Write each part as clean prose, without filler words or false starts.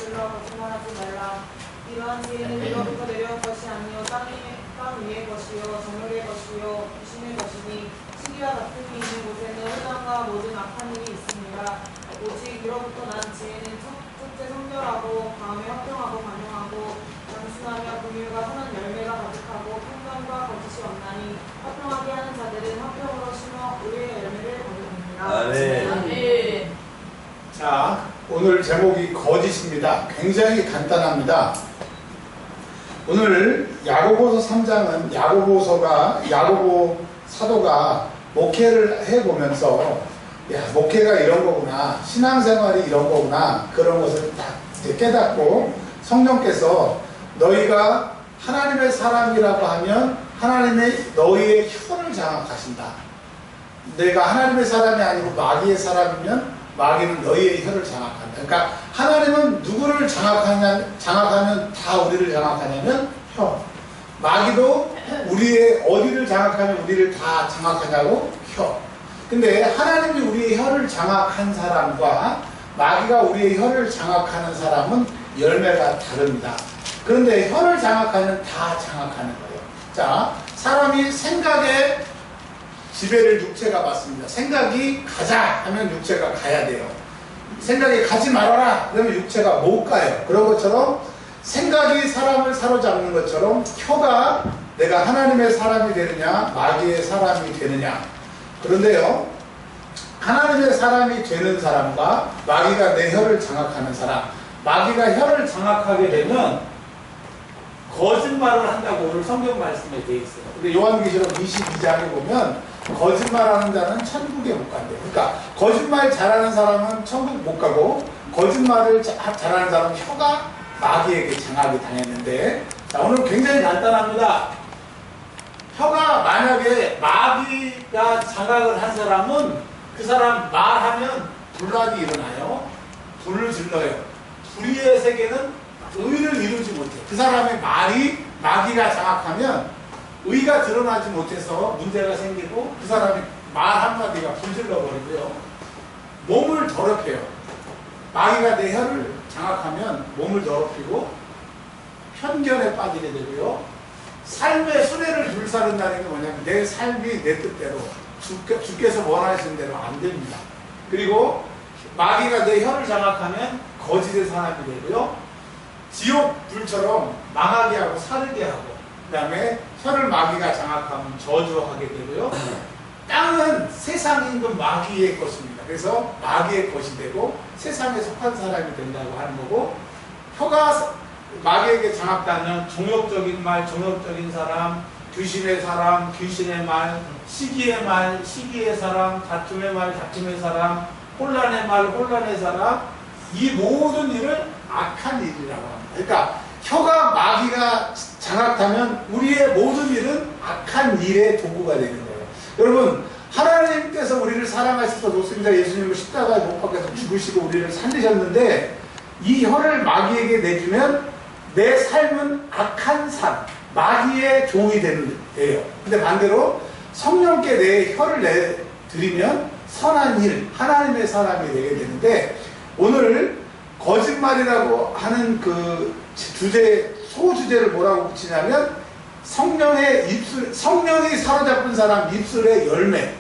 이르러 거짓말하지 말라. 이러한 지혜는 위로부터 내려온 것이 아니요 땅 위의 것이요 정욕의 것이요 귀신의 것이니 시기와 다툼이 있는 곳에는 회당과 모든 악한 일이 있습니다. 오직 위로부터 난 지혜는 첫째 성결하고 다음에 화평하고 관용하고 단순하며 긍휼과 선한 열매가 가득하고 평강과 거짓이 없나니 화평하게 하는 자들은 화평으로 심어 의의 열매를 거두느니라. 아멘. 자, 오늘 제목이 거짓입니다. 굉장히 간단합니다. 오늘 야고보서 3장은 야고보 사도가 목회를 해보면서 야, 목회가 이런 거구나, 신앙생활이 이런 거구나, 그런 것을 딱 깨닫고 성령께서 너희가 하나님의 사람이라고 하면 하나님의 너희의 혀를 장악하신다. 내가 하나님의 사람이 아니고 마귀의 사람이면 마귀는 너희의 혀를 장악한다. 그러니까 하나님은 누구를 장악하면 다 우리를 장악하냐면 혀. 마귀도 우리의 어디를 장악하면 우리를 다 장악하냐고 혀. 근데 하나님이 우리의 혀를 장악한 사람과 마귀가 우리의 혀를 장악하는 사람은 열매가 다릅니다. 그런데 혀를 장악하면 다 장악하는 거예요. 자, 사람이 생각에 지배를 육체가 받습니다. 생각이 가자 하면 육체가 가야 돼요. 생각이 가지 말아라 그러면 육체가 못 가요. 그런 것처럼 생각이 사람을 사로잡는 것처럼 혀가 내가 하나님의 사람이 되느냐 마귀의 사람이 되느냐. 그런데요, 하나님의 사람이 되는 사람과 마귀가 내 혀를 장악하는 사람, 마귀가 혀를 장악하게 되면 거짓말을 한다고 오늘 성경 말씀에 되어 있어요. 근데 요한계시록 22장에 보면 거짓말하는 자는 천국에 못 간대요. 그러니까 거짓말 잘하는 사람은 천국 못 가고 거짓말을 잘하는 사람은 혀가 마귀에게 장악이 당했는데, 자, 오늘 굉장히 간단합니다. 혀가 만약에 마귀가 장악을 한 사람은 그 사람 말하면 분란이 일어나요. 불을 질러요. 불의의 세계는 의를 이루지 못해요. 그 사람의 말이 마귀가 장악하면 의가 드러나지 못해서 문제가 생기고 그 사람이 말 한마디가 불질러버리고요. 몸을 더럽혀요. 마귀가 내 혀를 장악하면 몸을 더럽히고 편견에 빠지게 되고요. 삶의 순회를 불사른다는 게 뭐냐면 내 삶이 내 뜻대로 주께서 원하시는 대로 안 됩니다. 그리고 마귀가 내 혀를 장악하면 거짓의 사람이 되고요. 지옥 불처럼 망하게 하고 사르게 하고, 그 다음에 혀를 마귀가 장악하면 저주하게 되고요. 땅은 세상에 있는 마귀의 것입니다. 그래서 마귀의 것이 되고 세상에 속한 사람이 된다고 하는 거고, 혀가 마귀에게 장악되면 종욕적인 말, 종욕적인 사람, 귀신의 사람, 귀신의 말, 시기의 말, 시기의 사람, 다툼의 말, 다툼의 사람, 혼란의 말, 혼란의 사람, 이 모든 일을 악한 일이라고 합니다. 그러니까 혀가 마귀가 장악하면 우리의 모든 일은 악한 일의 도구가 되는 거예요. 여러분, 하나님께서 우리를 사랑하셔서 독생자 예수님을 십자가에 못 박혀서 죽으시고 우리를 살리셨는데, 이 혀를 마귀에게 내주면 내 삶은 악한 삶, 마귀의 종이 돼요. 근데 반대로 성령께 내 혀를 내드리면 선한 일, 하나님의 사람이 되게 되는데, 오늘 거짓말이라고 하는 그 소주제를 뭐라고 붙이냐면 성령의 입술, 성령이 사로잡은 사람 입술의 열매.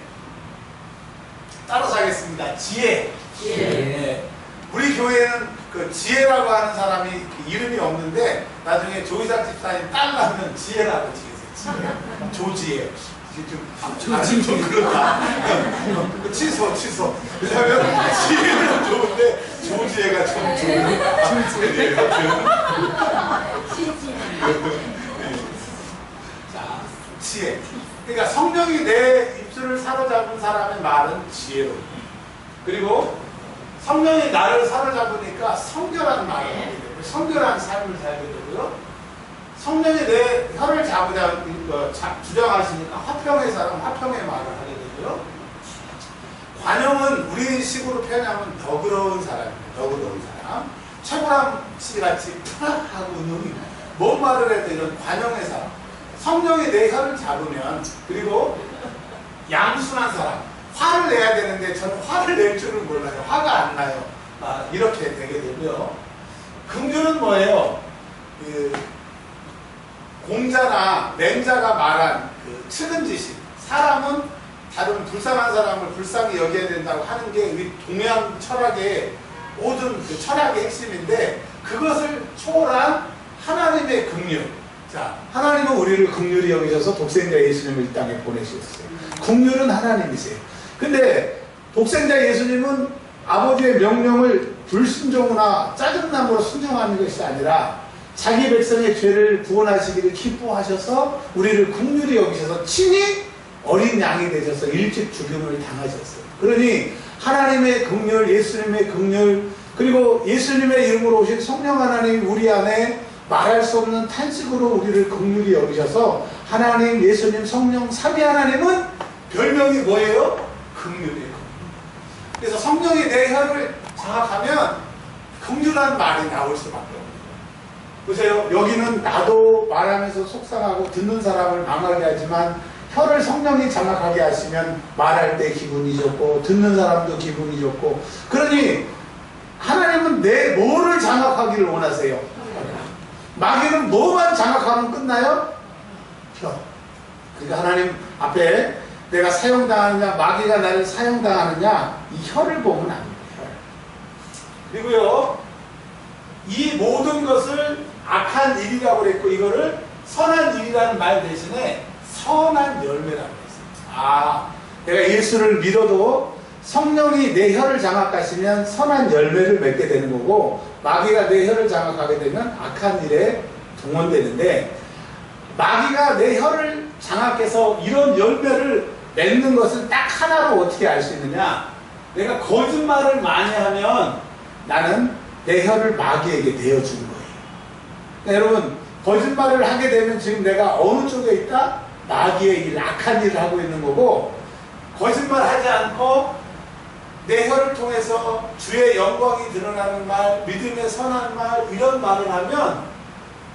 따라서 하겠습니다. 지혜. 네. 우리 교회는 그 지혜라고 하는 사람이 이름이 없는데 나중에 조이삭 집사님 딸 나면 지혜라고 지겠어요. 조지혜. 좀 그렇다. 취소. 왜냐면 지혜는 좋은데 조지혜가 좀 좋은. 자, 지혜. 그러니까 성령이 내 입술을 사로잡은 사람의 말은 지혜로워. 그리고 성령이 나를 사로잡으니까 성결한 말을 하게 되고 성결한 삶을 살게 되고요. 성령이 내 혀를 주장하시니까 화평의 사람, 화평의 말을 하게 되고요. 관용은 우리 식으로 표현하면 너그러운 사람입니다. 너그러운 사람. 최고람 씨같이 하고 뭔 말을 해도 이런 관용의 사람. 성령이 내 혀를 잡으면, 그리고 양순한 사람. 화를 내야 되는데 저는 화를 낼 줄은 몰라요. 화가 안 나요. 이렇게 되게 되고요. 긍휼은 뭐예요? 그 공자나 맹자가 말한 그 측은지심. 사람은 다른 불쌍한 사람을 불쌍히 여겨야 된다고 하는 게 우리 동양 철학의 모든 그 철학의 핵심인데, 그것을 초월한 하나님의 긍휼. 자, 하나님은 우리를 긍휼히 여기셔서 독생자 예수님을 이 땅에 보내주셨어요. 긍휼은 하나님이세요. 근데 독생자 예수님은 아버지의 명령을 불순종이나 짜증남으로 순종하는 것이 아니라 자기 백성의 죄를 구원하시기를 기뻐하셔서 우리를 긍휼히 여기셔서 친히 어린 양이 되셔서 일찍 죽임을 당하셨어요. 그러니 하나님의 긍휼, 예수님의 긍휼, 그리고 예수님의 이름으로 오신 성령 하나님이 우리 안에 말할 수 없는 탄식으로 우리를 긍휼히 여기셔서 하나님, 예수님, 성령, 삼위 하나님은 별명이 뭐예요? 긍휼이에요. 그래서 성령이 내 혀를 장악하면 긍휼한 말이 나올 수밖에 없어요. 보세요. 여기는 나도 말하면서 속상하고 듣는 사람을 망하게 하지만 혀를 성령이 장악하게 하시면 말할 때 기분이 좋고 듣는 사람도 기분이 좋고, 그러니 하나님은 내 뭐를 장악하기를 원하세요? 마귀는 뭐만 장악하면 끝나요? 혀. 그러니까 하나님 앞에 내가 사용당하느냐 마귀가 나를 사용당하느냐 이 혀를 보면 안 돼요. 그리고요, 이 모든 것을 악한 일이라고 그랬고 이거를 선한 일이라는 말 대신에 선한 열매라고 했어요. 아, 내가 예수를 믿어도 성령이 내 혀를 장악하시면 선한 열매를 맺게 되는 거고, 마귀가 내 혀를 장악하게 되면 악한 일에 동원되는데, 마귀가 내 혀를 장악해서 이런 열매를 맺는 것은 딱 하나로 어떻게 알 수 있느냐? 내가 거짓말을 많이 하면 나는 내 혀를 마귀에게 내어주는 거예요. 그러니까 여러분, 거짓말을 하게 되면 지금 내가 어느 쪽에 있다? 마귀의 일, 악한 일을 하고 있는 거고, 거짓말 하지 않고 내 혀를 통해서 주의 영광이 드러나는 말, 믿음의 선한 말, 이런 말을 하면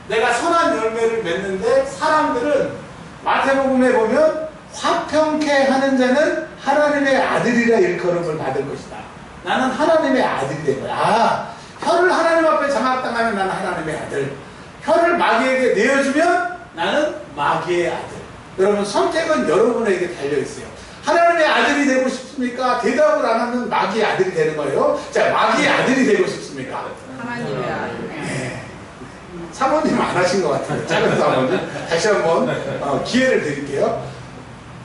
내가 선한 열매를 맺는데, 사람들은 마태복음에 보면 화평케 하는 자는 하나님의 아들이라 일컬음을 받을 것이다. 나는 하나님의 아들이 된 거야. 아, 혀를 하나님 앞에 장악당하면 나는 하나님의 아들, 혀를 마귀에게 내어주면 나는 마귀의 아들. 여러분, 선택은 여러분에게 달려있어요. 하나님의 아들이 되고 싶습니까? 대답을 안 하면 마귀의 아들이 되는 거예요. 자, 마귀의 아들이 되고 싶습니까? 하나님의 아들. 네. 사모님 안 하신 것 같아요. 작은 사모님. 다시 한번 기회를 드릴게요.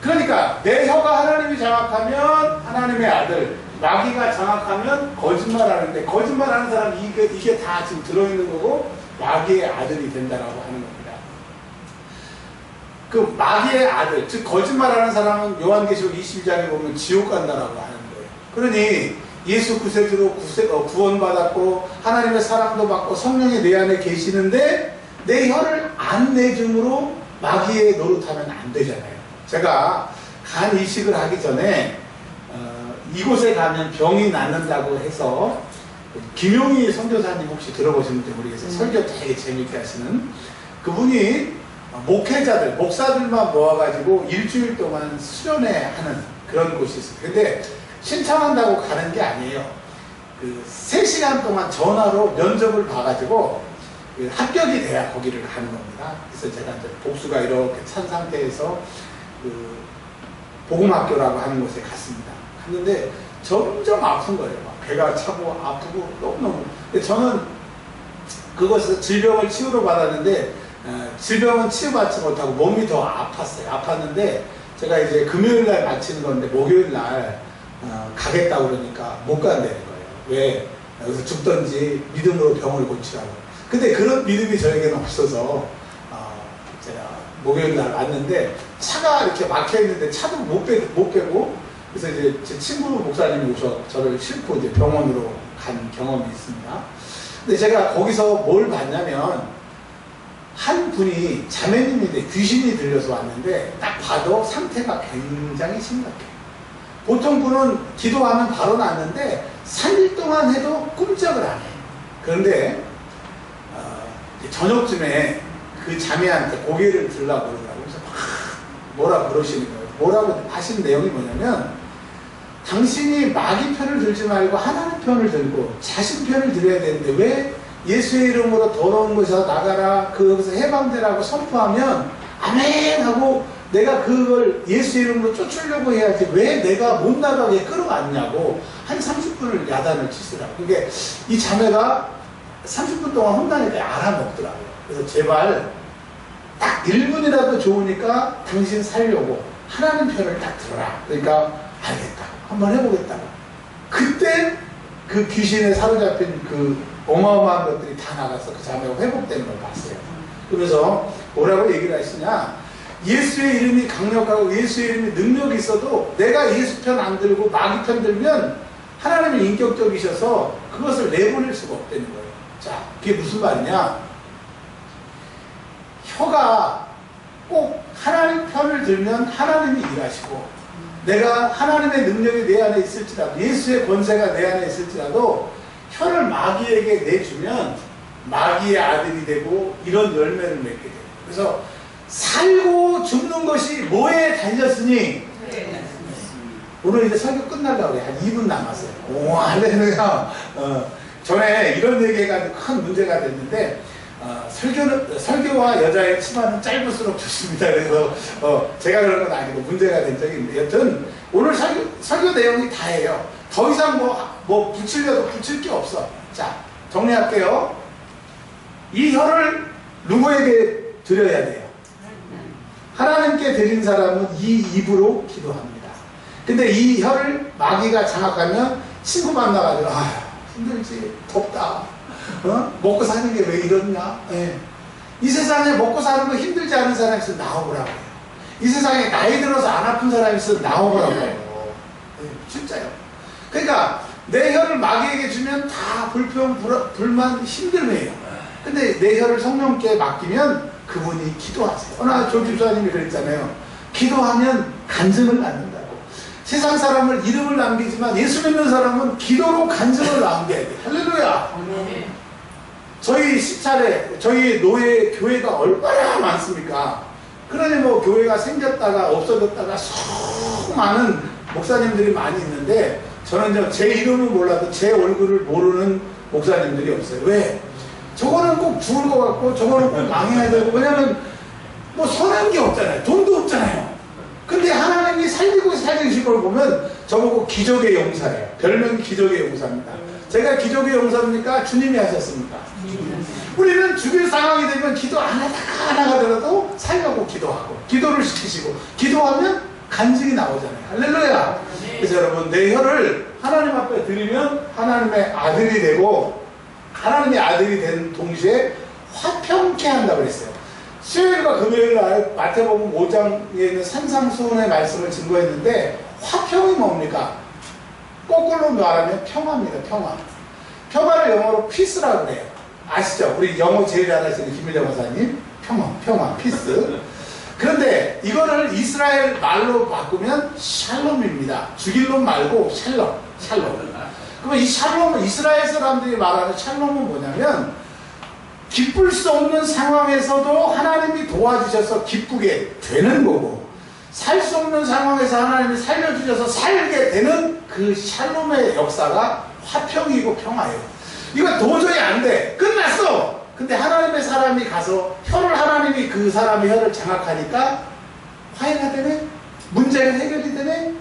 그러니까 내 혀가 하나님이 장악하면 하나님의 아들, 마귀가 장악하면 거짓말하는데, 거짓말하는 사람 이게 다 지금 들어있는 거고 마귀의 아들이 된다라고 하는 겁니다. 그 마귀의 아들, 즉 거짓말하는 사람은 요한계시록 22장에 보면 지옥 간다라고 하는 거예요. 그러니 예수 구세주로 구원받았고 하나님의 사랑도 받고 성령이 내 안에 계시는데 내 혀를 안 내줌으로 마귀의 노릇하면 안 되잖아요. 제가 간 이식을 하기 전에 이곳에 가면 병이 낫는다고 해서, 김용희 선교사님 혹시 들어보시는지 모르겠어요. 설교 되게 재밌게 하시는 그분이 목회자들, 목사들만 모아가지고 일주일 동안 수련회 하는 그런 곳이 있어요. 근데 신청한다고 가는 게 아니에요. 그 3시간 동안 전화로 면접을 봐가지고 합격이 돼야 거기를 가는 겁니다. 그래서 제가 이제 복수가 이렇게 찬 상태에서 그 복음학교라고 하는 곳에 갔습니다. 갔는데 점점 아픈 거예요. 막 배가 차고 아프고 너무너무. 근데 저는 그것에서 질병을 치유를 받았는데 질병은 치유받지 못하고 몸이 더 아팠어요. 아팠는데 제가 이제 금요일날 마치는 건데 목요일날 가겠다고 그러니까 못 간다는 거예요. 왜? 여기서 죽든지 믿음으로 병을 고치라고. 근데 그런 믿음이 저에게는 없어서 제가 목요일날 왔는데 차가 이렇게 막혀있는데 차도 못 빼고, 그래서 이제 제 친구 목사님이 오셔서 저를 싣고 이제 병원으로 간 경험이 있습니다. 근데 제가 거기서 뭘 봤냐면, 한 분이 자매님인데 귀신이 들려서 왔는데 딱 봐도 상태가 굉장히 심각해요. 보통 분은 기도하면 바로 낫는데 3일 동안 해도 꿈쩍을 안 해요. 그런데 저녁쯤에 그 자매한테 고개를 들라고 그러더라고요. 그래서 막 뭐라 그러시는 거예요. 뭐라고 하시는 내용이 뭐냐면, 당신이 마귀 편을 들지 말고 하나님 편을 들고 자신 편을 들어야 되는데 왜 예수의 이름으로 더러운 곳에서 나가라, 거기서 해방되라고 선포하면 아멘 하고 내가 그걸 예수의 이름으로 쫓으려고 해야지 왜 내가 못 나가게 끌어왔냐고 한 30분을 야단을 치더라고요. 그게 이 자매가 30분 동안 혼나니까 알아먹더라고요. 그래서 제발 딱 1분이라도 좋으니까 당신 살려고 하나님 편을 딱 들어라. 그러니까 알겠다. 한번 해보겠다고. 그때 그 귀신에 사로잡힌 그 어마어마한 것들이 다 나가서 그 자매가 회복되는 걸 봤어요. 그래서 뭐라고 얘기를 하시냐, 예수의 이름이 강력하고 예수의 이름이 능력이 있어도 내가 예수 편 안 들고 마귀 편 들면 하나님이 인격적이셔서 그것을 내보낼 수가 없다는 거예요. 자, 그게 무슨 말이냐, 혀가 꼭 하나님 편을 들면 하나님이 일하시고 내가 하나님의 능력이 내 안에 있을지라도 예수의 권세가 내 안에 있을지라도 혀를 마귀에게 내주면 마귀의 아들이 되고 이런 열매를 맺게 돼요. 그래서 살고 죽는 것이 뭐에 달렸으니, 오늘 이제 설교 끝나려고 그래. 한 2분 남았어요. 오, 할렐루야. 전에 이런 얘기 해가지고 큰 문제가 됐는데, 설교와 여자의 치마는 짧을수록 좋습니다. 그래서 제가 그런 건 아니고 문제가 된 적이 있는데, 여튼 오늘 설교 내용이 다예요. 더 이상 뭐 붙이려도 붙일 게 없어. 자, 정리할게요. 이 혀를 누구에게 드려야 돼요? 하나님께 드린 사람은 이 입으로 기도합니다. 근데 이 혀를 마귀가 장악하면 친구 만나가지고 힘들지, 덥다, 먹고 사는 게 왜 이러냐, 이 세상에 먹고 사는 거 힘들지 않은 사람이 있으면 나오라고 해요. 이 세상에 나이 들어서 안 아픈 사람이 있으면 나오라고 해요. 진짜요. 그러니까 내 혀를 마귀에게 주면 다 불평, 불만, 힘듦이에요. 근데 내 혀를 성령께 맡기면 그분이 기도하세요. 조 집사님이 그랬잖아요. 기도하면 간증을 낳는다고. 세상 사람을 이름을 남기지만 예수 믿는 사람은 기도로 간증을 남겨야 돼요. 할렐루야. 저희 시찰에 저희 노예 교회가 얼마나 많습니까? 그러니 뭐 교회가 생겼다가 없어졌다가 수많은 목사님들이 많이 있는데, 저는 제 이름은 몰라도 제 얼굴을 모르는 목사님들이 없어요. 왜? 저거는 꼭 죽을 것 같고 저거는 꼭 망해야 되고, 왜냐면 뭐 선한 게 없잖아요. 돈도 없잖아요. 근데 하나님이 살리고 살리신 걸 보면 저보고 기적의 용사예요. 별명이 기적의 용사입니다. 제가 기적의 용사입니까? 주님이 하셨습니까? 우리는 죽일 상황이 되면 기도 안 하더라도 살려고 기도하고 기도를 시키시고 기도하면 간증이 나오잖아요. 할렐루야. 그래서 여러분, 내 혀를 하나님 앞에 드리면 하나님의 아들이 되고, 하나님의 아들이 된 동시에 화평케 한다고 그랬어요. 수요일과 금요일 날 마태복음 5장에 있는 산상수훈의 말씀을 증거했는데, 화평이 뭡니까? 거꾸로 말하면 평화입니다. 평화. 평화를 영어로 피스라고 그래요. 아시죠? 우리 영어 제일 잘하시는 김일영 목사님. 평화, 피스. 그런데 이거를 이스라엘 말로 바꾸면 샬롬입니다. 죽일 놈 말고 샬롬. 그러면 이 샬롬은, 이스라엘 사람들이 말하는 샬롬은 뭐냐면, 기쁠 수 없는 상황에서도 하나님이 도와주셔서 기쁘게 되는 거고, 살 수 없는 상황에서 하나님이 살려주셔서 살게 되는 그 샬롬의 역사가 화평이고 평화예요. 이거 도저히 안 돼. 끝났어. 근데 하나님의 사람이 가서 혀를, 하나님이 그 사람의 혀를 장악하니까 화해가 되네? 문제가 해결이 되네?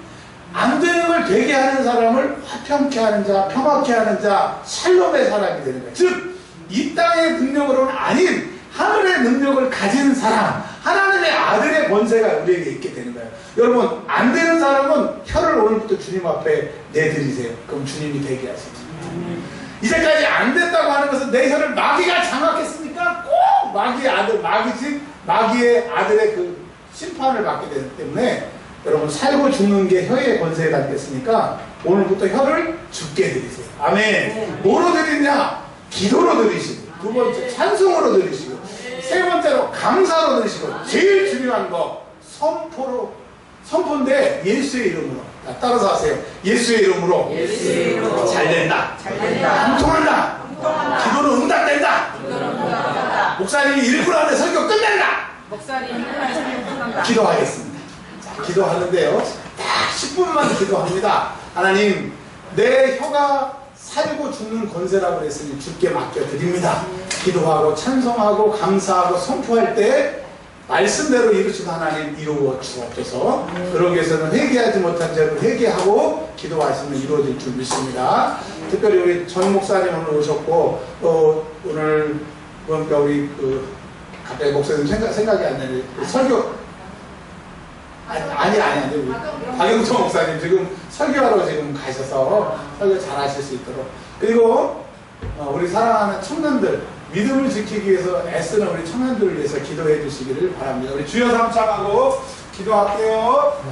안 되는 걸 되게 하는 사람을 화평케 하는 자, 평화케 하는 자, 샬롬의 사람이 되는 거예요. 즉, 이 땅의 능력으로는 아닌 하늘의 능력을 가진 사람, 하나님의 아들의 권세가 우리에게 있게 되는 거예요. 여러분, 안 되는 사람은 혀를 오늘부터 주님 앞에 내드리세요. 그럼 주님이 되게 하시죠. 이제까지 안 됐다고 하는 것은 내 혀를 마귀가 장악했으니까 꼭 마귀의 아들, 마귀의 아들의 그 심판을 받게 되기 때문에, 여러분, 살고 죽는 게 혀의 권세에 닿겠으니까 오늘부터 혀를 죽게 드리세요. 아멘. 뭐로 드리냐? 기도로 드리시고, 두 번째 찬송으로 드리시고, 세 번째로 감사로 드리시고, 제일 중요한 거 선포인데 예수의 이름으로. 따라서 하세요. 예수의 이름으로. 잘 된다. 통한다. 기도로 응답된다. 목사님이 1분 안에 설교 끝낸다. 기도하겠습니다. 자, 기도하는데요, 딱 10분만 기도합니다. 하나님, 내 혀가 살고 죽는 권세라고 그랬으니 주께 맡겨드립니다. 기도하고 찬송하고 감사하고 선포할 때 말씀대로 이루신 하나님 이루어 주옵소서. 그러기 위해서는 회개하지 못한 죄를 회개하고 기도하시면 이루어질 줄 믿습니다. 특별히 우리 전 목사님 오늘 오셨고 또 오늘 그러니까 우리 갑자기 목사님 생각이 안 나네. 설교 아니 우리 박영청 목사님 지금 설교하러 지금 가셔서 설교 잘 하실 수 있도록. 그리고 우리 사랑하는 청년들 믿음을 지키기 위해서 애쓰는 우리 청년들을 위해서 기도해 주시기를 바랍니다. 우리 주여 삼창하고 기도할게요.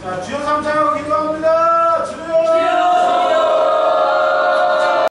자, 주여 삼창하고 기도합니다.